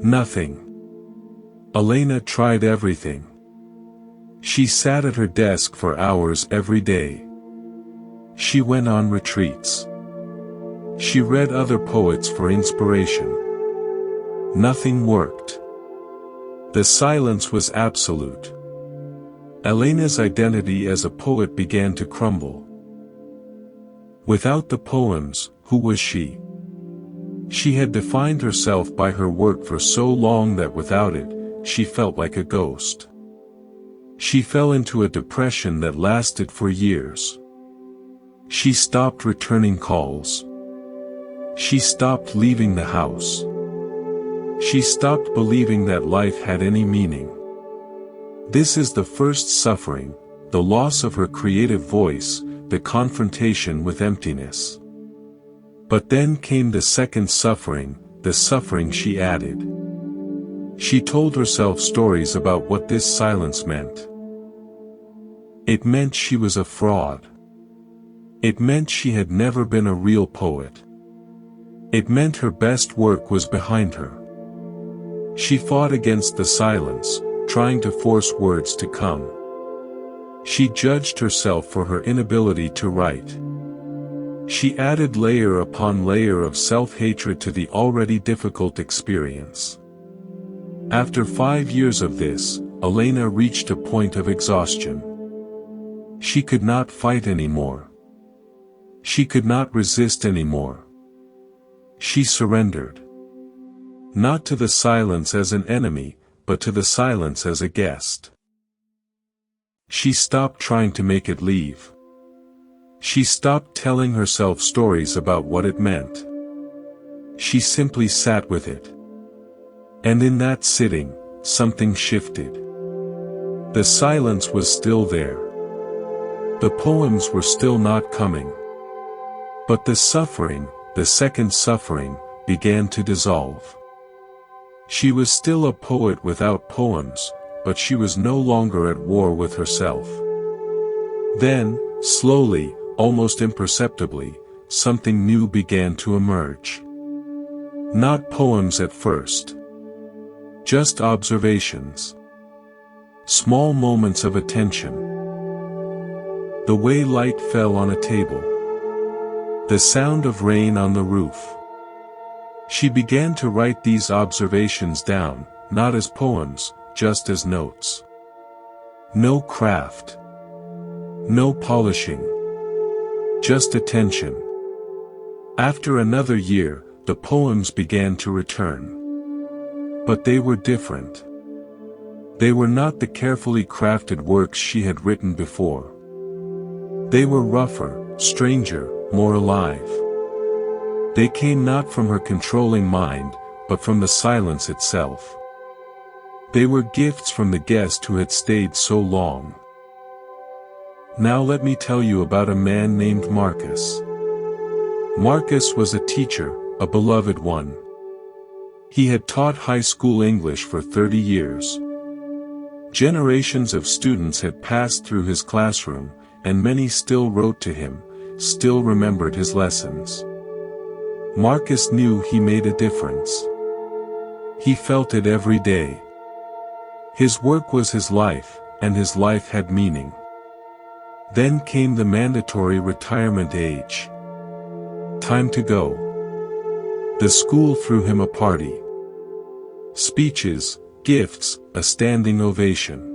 Nothing. Elena tried everything. She sat at her desk for hours every day. She went on retreats. She read other poets for inspiration. Nothing worked. The silence was absolute. Elena's identity as a poet began to crumble. Without the poems, who was she? She had defined herself by her work for so long that without it, she felt like a ghost. She fell into a depression that lasted for years. She stopped returning calls. She stopped leaving the house. She stopped believing that life had any meaning. This is the first suffering, the loss of her creative voice, the confrontation with emptiness. But then came the second suffering, the suffering she added. She told herself stories about what this silence meant. It meant she was a fraud. It meant she had never been a real poet. It meant her best work was behind her. She fought against the silence, trying to force words to come. She judged herself for her inability to write. She added layer upon layer of self-hatred to the already difficult experience. After 5 years of this, Elena reached a point of exhaustion. She could not fight anymore. She could not resist anymore. She surrendered. Not to the silence as an enemy, but to the silence as a guest. She stopped trying to make it leave. She stopped telling herself stories about what it meant. She simply sat with it. And in that sitting, something shifted. The silence was still there. The poems were still not coming. But the suffering, the second suffering, began to dissolve. She was still a poet without poems, but she was no longer at war with herself. Then, slowly, almost imperceptibly, something new began to emerge. Not poems at first. Just observations. Small moments of attention. The way light fell on a table. The sound of rain on the roof. She began to write these observations down, not as poems, just as notes. No craft. No polishing. Just attention. After another year, the poems began to return. But they were different. They were not the carefully crafted works she had written before. They were rougher, stranger, more alive. They came not from her controlling mind, but from the silence itself. They were gifts from the guest who had stayed so long. Now let me tell you about a man named Marcus. Marcus was a teacher, a beloved one. He had taught high school English for 30 years. Generations of students had passed through his classroom, and many still wrote to him, still remembered his lessons. Marcus knew he made a difference. He felt it every day. His work was his life, and his life had meaning. Then came the mandatory retirement age. Time to go. The school threw him a party. Speeches, gifts, a standing ovation.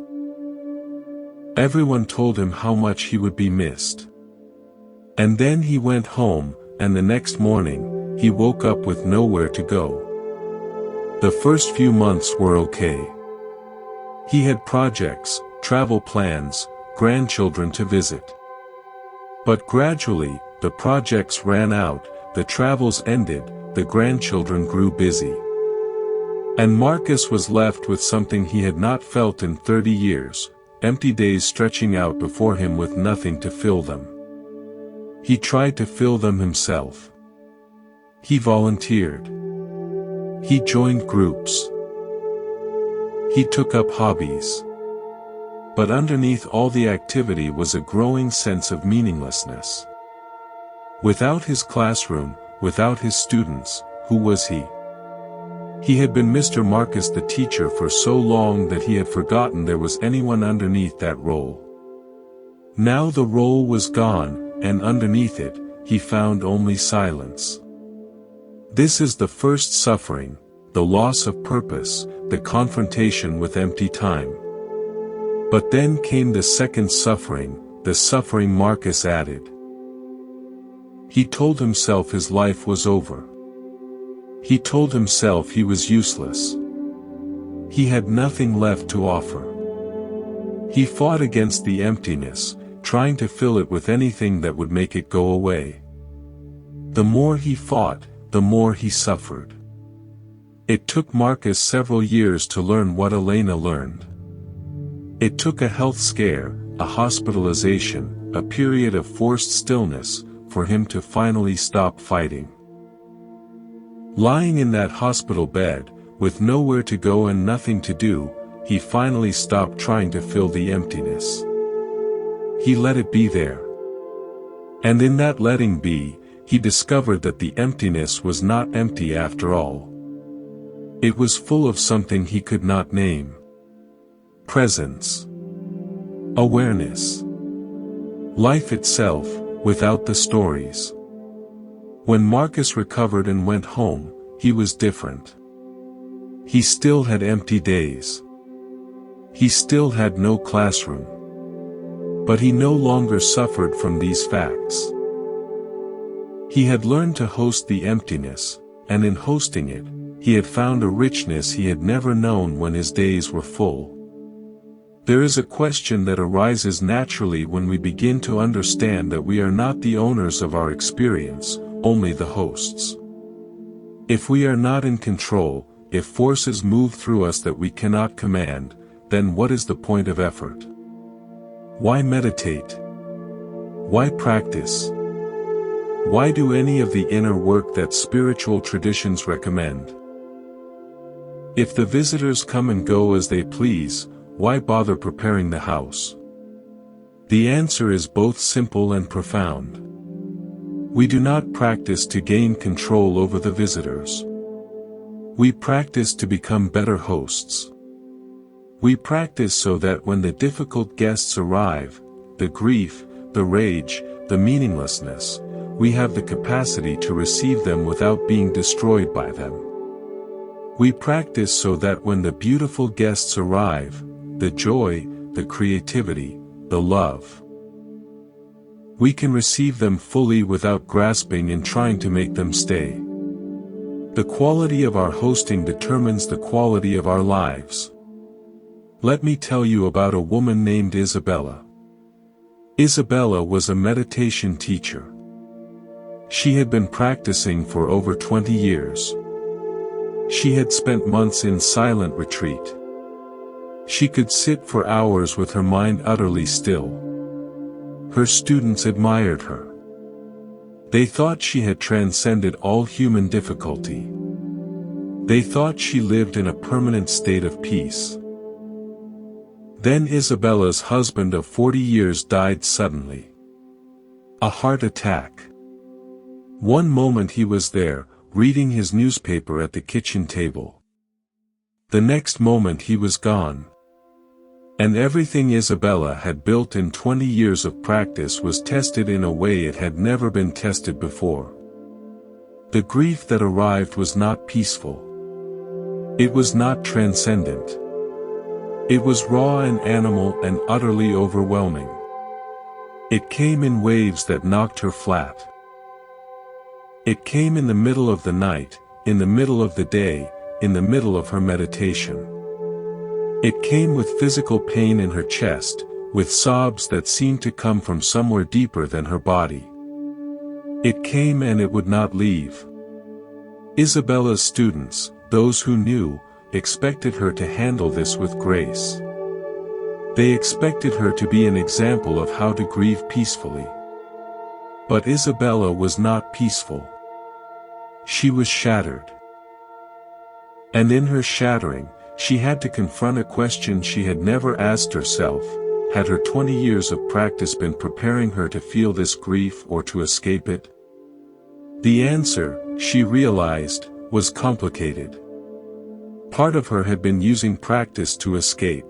Everyone told him how much he would be missed. And then he went home, and the next morning, he woke up with nowhere to go. The first few months were okay. He had projects, travel plans, grandchildren to visit. But gradually, the projects ran out, the travels ended, the grandchildren grew busy. And Marcus was left with something he had not felt in 30 years, empty days stretching out before him with nothing to fill them. He tried to fill them himself. He volunteered. He joined groups. He took up hobbies. But underneath all the activity was a growing sense of meaninglessness. Without his classroom, without his students, who was he? He had been Mr. Marcus the teacher for so long that he had forgotten there was anyone underneath that role. Now the role was gone, and underneath it, he found only silence. This is the first suffering, the loss of purpose, the confrontation with empty time. But then came the second suffering, the suffering Marcus added. He told himself his life was over. He told himself he was useless. He had nothing left to offer. He fought against the emptiness, trying to fill it with anything that would make it go away. The more he fought, the more he suffered. It took Marcus several years to learn what Elena learned. It took a health scare, a hospitalization, a period of forced stillness, for him to finally stop fighting. Lying in that hospital bed, with nowhere to go and nothing to do, he finally stopped trying to fill the emptiness. He let it be there. And in that letting be, he discovered that the emptiness was not empty after all. It was full of something he could not name. Presence. Awareness. Life itself, without the stories. When Marcus recovered and went home, he was different. He still had empty days. He still had no classroom. But he no longer suffered from these facts. He had learned to host the emptiness, and in hosting it, he had found a richness he had never known when his days were full. There is a question that arises naturally when we begin to understand that we are not the owners of our experience, only the hosts. If we are not in control, if forces move through us that we cannot command, then what is the point of effort? Why meditate? Why practice? Why do any of the inner work that spiritual traditions recommend? If the visitors come and go as they please, why bother preparing the house? The answer is both simple and profound. We do not practice to gain control over the visitors. We practice to become better hosts. We practice so that when the difficult guests arrive, the grief, the rage, the meaninglessness, we have the capacity to receive them without being destroyed by them. We practice so that when the beautiful guests arrive, the joy, the creativity, the love, we can receive them fully without grasping and trying to make them stay. The quality of our hosting determines the quality of our lives. Let me tell you about a woman named Isabella. Isabella was a meditation teacher. She had been practicing for over 20 years. She had spent months in silent retreat. She could sit for hours with her mind utterly still. Her students admired her. They thought she had transcended all human difficulty. They thought she lived in a permanent state of peace. Then Isabella's husband of 40 years died suddenly. A heart attack. One moment he was there, reading his newspaper at the kitchen table. The next moment he was gone. And everything Isabella had built in 20 years of practice was tested in a way it had never been tested before. The grief that arrived was not peaceful. It was not transcendent. It was raw and animal and utterly overwhelming. It came in waves that knocked her flat. It came in the middle of the night, in the middle of the day, in the middle of her meditation. It came with physical pain in her chest, with sobs that seemed to come from somewhere deeper than her body. It came and it would not leave. Isabella's students, those who knew, expected her to handle this with grace. They expected her to be an example of how to grieve peacefully. But Isabella was not peaceful. She was shattered. And in her shattering, she had to confront a question she had never asked herself: had her 20 years of practice been preparing her to feel this grief or to escape it? The answer, she realized, was complicated. Part of her had been using practice to escape.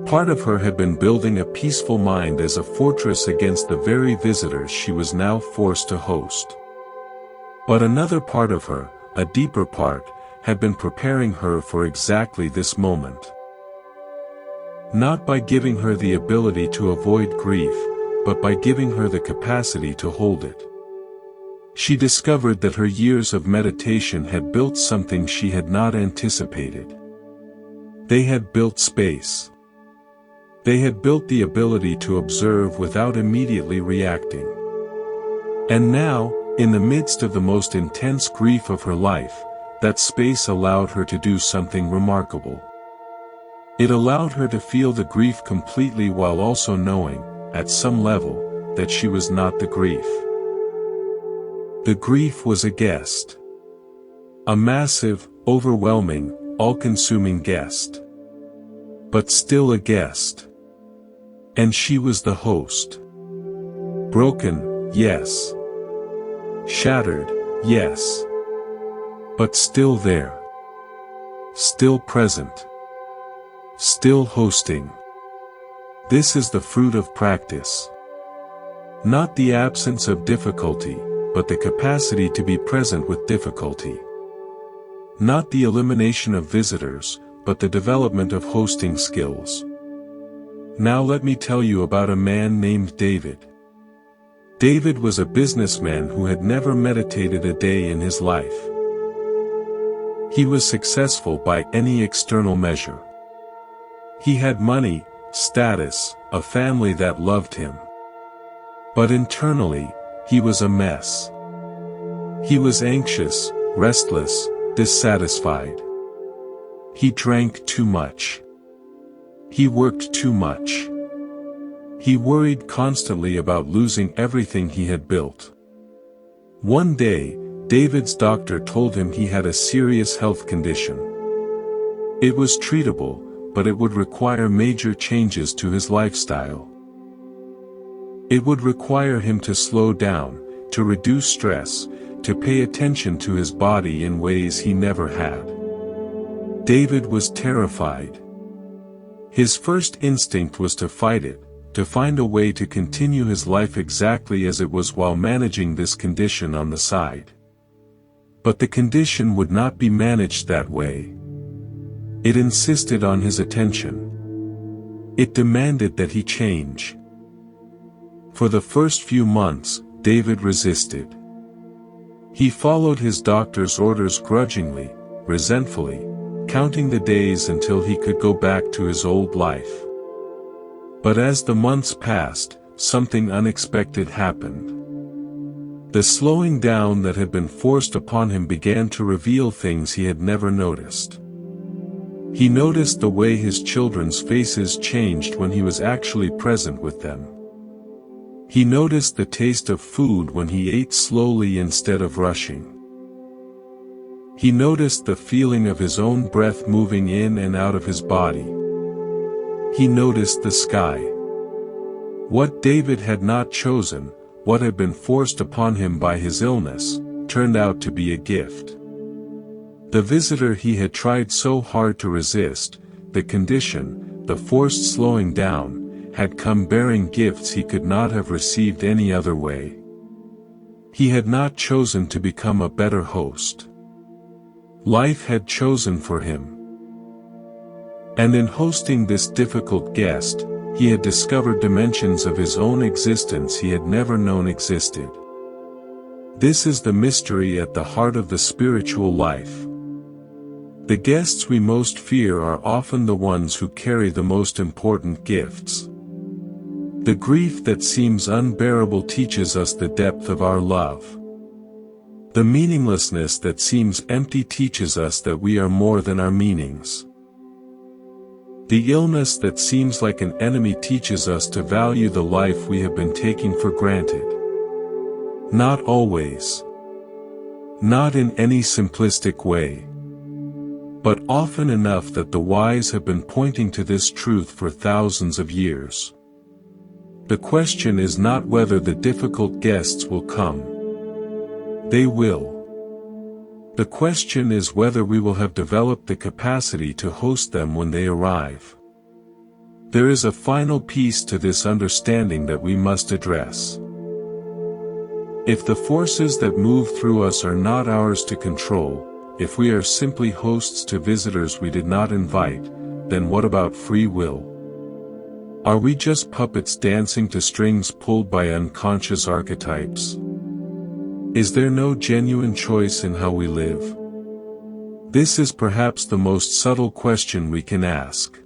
Part of her had been building a peaceful mind as a fortress against the very visitors she was now forced to host. But another part of her, a deeper part, had been preparing her for exactly this moment. Not by giving her the ability to avoid grief, but by giving her the capacity to hold it. She discovered that her years of meditation had built something she had not anticipated. They had built space. They had built the ability to observe without immediately reacting. And now, in the midst of the most intense grief of her life, that space allowed her to do something remarkable. It allowed her to feel the grief completely while also knowing, at some level, that she was not the grief. The grief was a guest. A massive, overwhelming, all-consuming guest. But still a guest. And she was the host. Broken, yes. Shattered, yes. But still there. Still present. Still hosting. This is the fruit of practice. Not the absence of difficulty, but the capacity to be present with difficulty. Not the elimination of visitors, but the development of hosting skills. Now let me tell you about a man named David. David was a businessman who had never meditated a day in his life. He was successful by any external measure. He had money, status, a family that loved him. But internally, he was a mess. He was anxious, restless, dissatisfied. He drank too much. He worked too much. He worried constantly about losing everything he had built. One day, David's doctor told him he had a serious health condition. It was treatable, but it would require major changes to his lifestyle. It would require him to slow down, to reduce stress, to pay attention to his body in ways he never had. David was terrified. His first instinct was to fight it, to find a way to continue his life exactly as it was while managing this condition on the side. But the condition would not be managed that way. It insisted on his attention. It demanded that he change. For the first few months, David resisted. He followed his doctor's orders grudgingly, resentfully, counting the days until he could go back to his old life. But as the months passed, something unexpected happened. The slowing down that had been forced upon him began to reveal things he had never noticed. He noticed the way his children's faces changed when he was actually present with them. He noticed the taste of food when he ate slowly instead of rushing. He noticed the feeling of his own breath moving in and out of his body. He noticed the sky. What David had not chosen, what had been forced upon him by his illness, turned out to be a gift. The visitor he had tried so hard to resist, the condition, the forced slowing down, had come bearing gifts he could not have received any other way. He had not chosen to become a better host. Life had chosen for him. And in hosting this difficult guest, he had discovered dimensions of his own existence he had never known existed. This is the mystery at the heart of the spiritual life. The guests we most fear are often the ones who carry the most important gifts. The grief that seems unbearable teaches us the depth of our love. The meaninglessness that seems empty teaches us that we are more than our meanings. The illness that seems like an enemy teaches us to value the life we have been taking for granted. Not always. Not in any simplistic way. But often enough that the wise have been pointing to this truth for thousands of years. The question is not whether the difficult guests will come. They will. The question is whether we will have developed the capacity to host them when they arrive. There is a final piece to this understanding that we must address. If the forces that move through us are not ours to control, if we are simply hosts to visitors we did not invite, then what about free will? Are we just puppets dancing to strings pulled by unconscious archetypes? Is there no genuine choice in how we live? This is perhaps the most subtle question we can ask.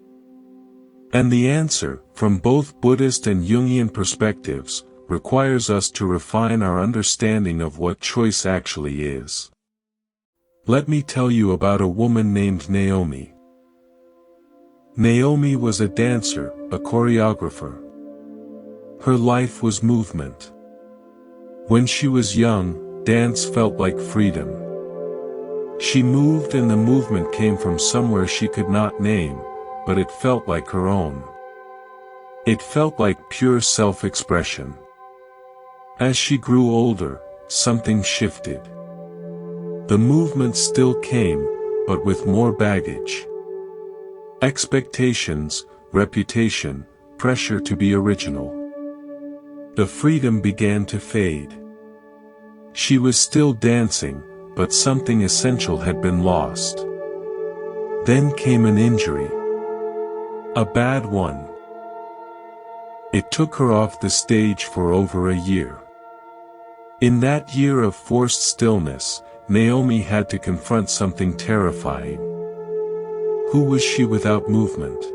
And the answer, from both Buddhist and Jungian perspectives, requires us to refine our understanding of what choice actually is. Let me tell you about a woman named Naomi. Naomi was a dancer, a choreographer. Her life was movement. When she was young, dance felt like freedom. She moved and the movement came from somewhere she could not name, but it felt like her own. It felt like pure self-expression. As she grew older, something shifted. The movement still came, but with more baggage. Expectations, reputation, pressure to be original. The freedom began to fade. She was still dancing, but something essential had been lost. Then came an injury. A bad one. It took her off the stage for over a year. In that year of forced stillness, Naomi had to confront something terrifying. Who was she without movement?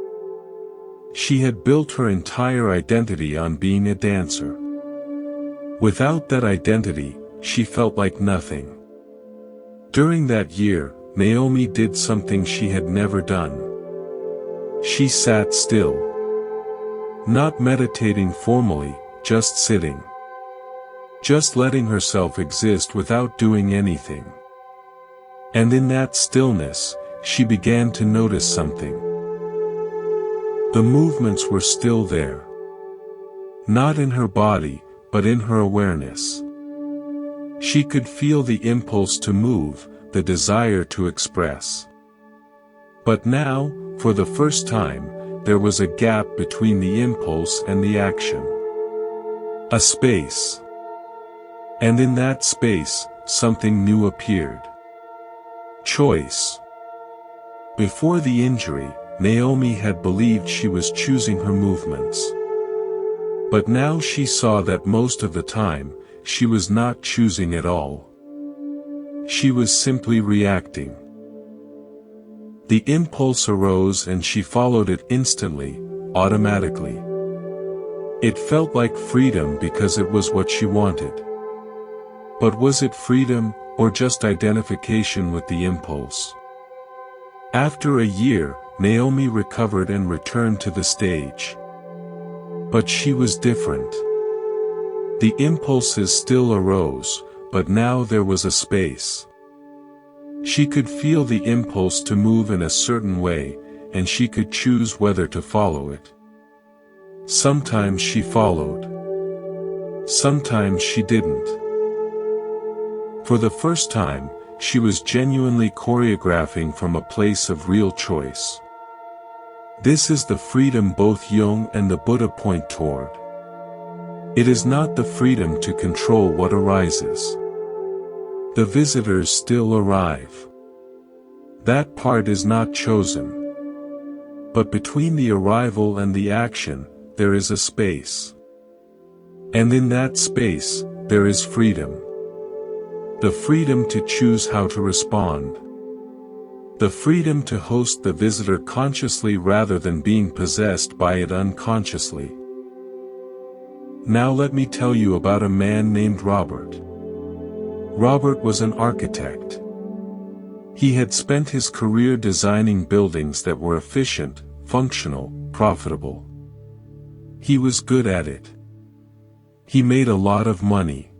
She had built her entire identity on being a dancer. Without that identity, she felt like nothing. During that year, Naomi did something she had never done. She sat still. Not meditating formally, just sitting. Just letting herself exist without doing anything. And in that stillness, she began to notice something. The movements were still there. Not in her body, but in her awareness. She could feel the impulse to move, the desire to express. But now, for the first time, there was a gap between the impulse and the action. A space. And in that space, something new appeared. Choice. Before the injury, Naomi had believed she was choosing her movements. But now she saw that most of the time, she was not choosing at all. She was simply reacting. The impulse arose and she followed it instantly, automatically. It felt like freedom because it was what she wanted. But was it freedom, or just identification with the impulse? After a year, Naomi recovered and returned to the stage. But she was different. The impulses still arose, but now there was a space. She could feel the impulse to move in a certain way, and she could choose whether to follow it. Sometimes she followed. Sometimes she didn't. For the first time, she was genuinely choreographing from a place of real choice. This is the freedom both Jung and the Buddha point toward. It is not the freedom to control what arises. The visitors still arrive. That part is not chosen. But between the arrival and the action, there is a space. And in that space, there is freedom. The freedom to choose how to respond. The freedom to host the visitor consciously rather than being possessed by it unconsciously. Now let me tell you about a man named Robert. Robert was an architect. He had spent his career designing buildings that were efficient, functional, profitable. He was good at it. He made a lot of money.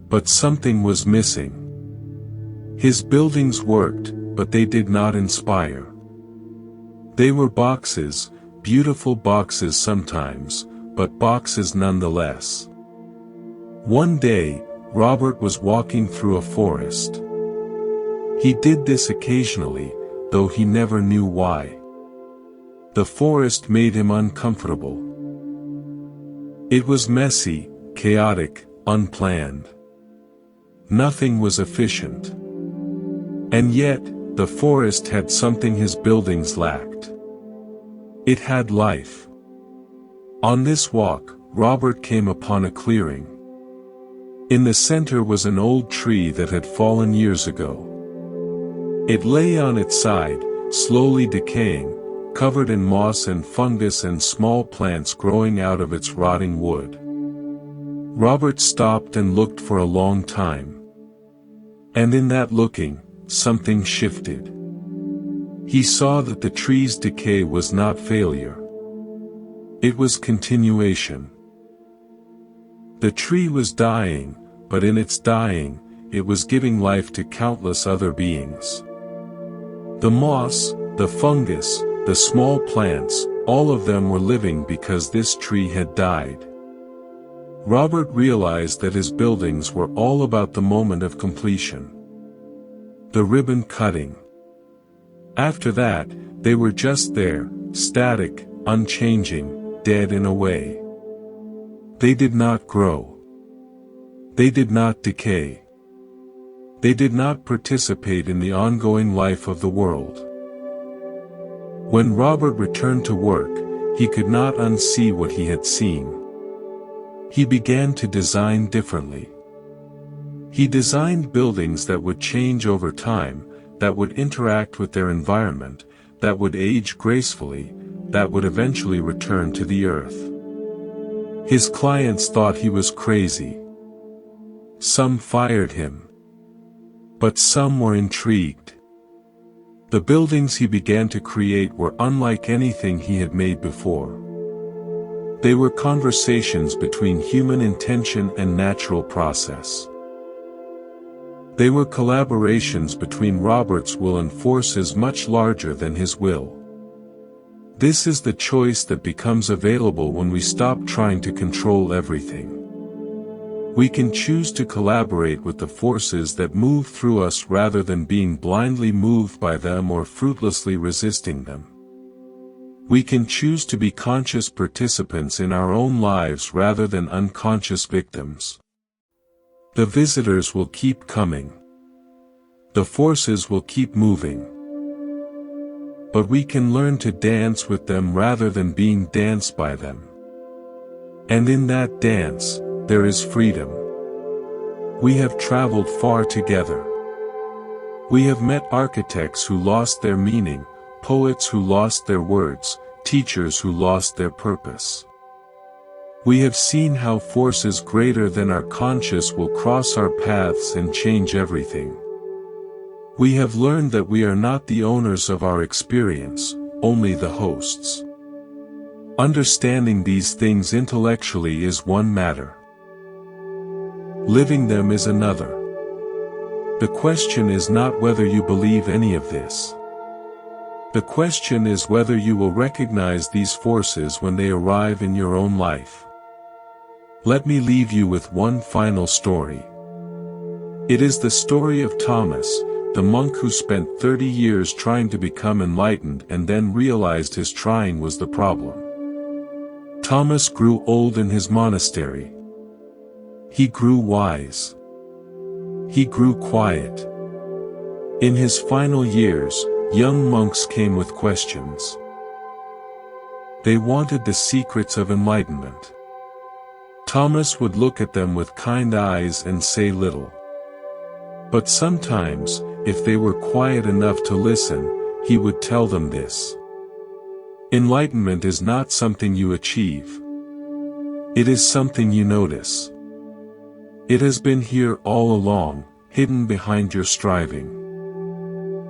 But something was missing. His buildings worked, but they did not inspire. They were boxes, beautiful boxes sometimes, but boxes nonetheless. One day, Robert was walking through a forest. He did this occasionally, though he never knew why. The forest made him uncomfortable. It was messy, chaotic, unplanned. Nothing was efficient. And yet, the forest had something his buildings lacked. It had life. On this walk, Robert came upon a clearing. In the center was an old tree that had fallen years ago. It lay on its side, slowly decaying, covered in moss and fungus and small plants growing out of its rotting wood. Robert stopped and looked for a long time. And in that looking, something shifted. He saw that the tree's decay was not failure. It was continuation. The tree was dying, but in its dying, it was giving life to countless other beings. The moss, the fungus, the small plants, all of them were living because this tree had died. Robert realized that his buildings were all about the moment of completion. The ribbon cutting. After that, they were just there, static, unchanging, dead in a way. They did not grow. They did not decay. They did not participate in the ongoing life of the world. When Robert returned to work, he could not unsee what he had seen. He began to design differently. He designed buildings that would change over time, that would interact with their environment, that would age gracefully, that would eventually return to the earth. His clients thought he was crazy. Some fired him. But some were intrigued. The buildings he began to create were unlike anything he had made before. They were conversations between human intention and natural process. They were collaborations between Robert's will and forces much larger than his will. This is the choice that becomes available when we stop trying to control everything. We can choose to collaborate with the forces that move through us rather than being blindly moved by them or fruitlessly resisting them. We can choose to be conscious participants in our own lives rather than unconscious victims. The visitors will keep coming. The forces will keep moving. But we can learn to dance with them rather than being danced by them. And in that dance, there is freedom. We have traveled far together. We have met architects who lost their meaning, poets who lost their words, teachers who lost their purpose. We have seen how forces greater than our conscious will cross our paths and change everything. We have learned that we are not the owners of our experience, only the hosts. Understanding these things intellectually is one matter. Living them is another. The question is not whether you believe any of this. The question is whether you will recognize these forces when they arrive in your own life. Let me leave you with one final story. It is the story of Thomas, the monk who spent 30 years trying to become enlightened and then realized his trying was the problem. Thomas grew old in his monastery. He grew wise. He grew quiet. In his final years, young monks came with questions. They wanted the secrets of enlightenment. Thomas would look at them with kind eyes and say little. But sometimes, if they were quiet enough to listen, he would tell them this. Enlightenment is not something you achieve. It is something you notice. It has been here all along, hidden behind your striving.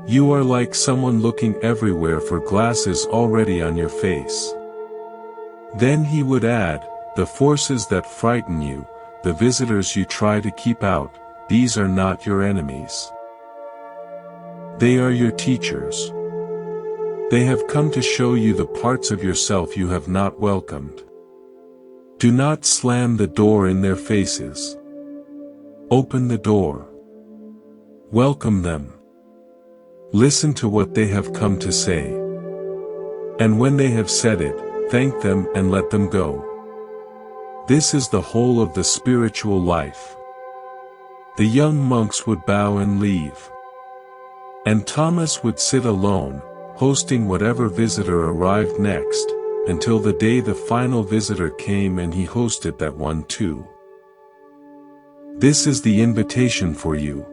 You are like someone looking everywhere for glasses already on your face. Then he would add, the forces that frighten you, the visitors you try to keep out, these are not your enemies. They are your teachers. They have come to show you the parts of yourself you have not welcomed. Do not slam the door in their faces. Open the door. Welcome them. Listen to what they have come to say. And when they have said it, thank them and let them go. This is the whole of the spiritual life. The young monks would bow and leave. And Thomas would sit alone, hosting whatever visitor arrived next, until the day the final visitor came and he hosted that one too. This is the invitation for you.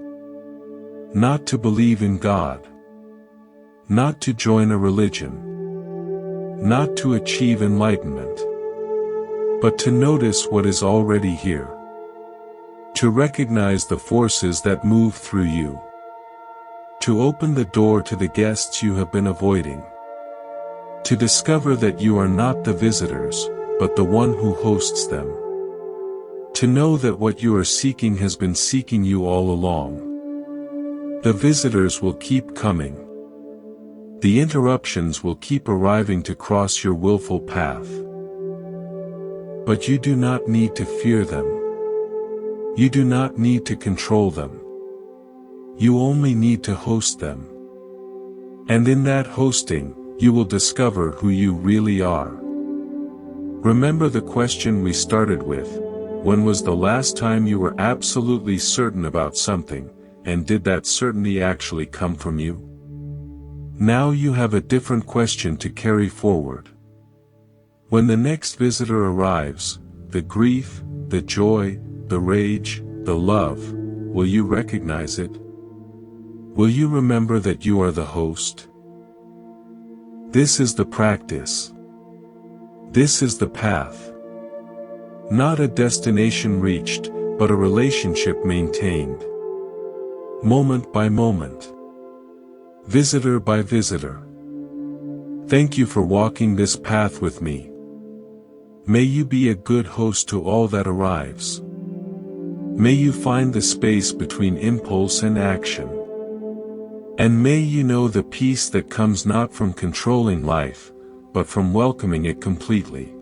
Not to believe in God. Not to join a religion. Not to achieve enlightenment. But to notice what is already here. To recognize the forces that move through you. To open the door to the guests you have been avoiding. To discover that you are not the visitors, but the one who hosts them. To know that what you are seeking has been seeking you all along. The visitors will keep coming. The interruptions will keep arriving to cross your willful path. But you do not need to fear them. You do not need to control them. You only need to host them. And in that hosting, you will discover who you really are. Remember the question we started with: when was the last time you were absolutely certain about something, and did that certainty actually come from you? Now you have a different question to carry forward. When the next visitor arrives, the grief, the joy, the rage, the love, will you recognize it? Will you remember that you are the host? This is the practice. This is the path. Not a destination reached, but a relationship maintained. Moment by moment. Visitor by visitor. Thank you for walking this path with me. May you be a good host to all that arrives. May you find the space between impulse and action. And may you know the peace that comes not from controlling life, but from welcoming it completely.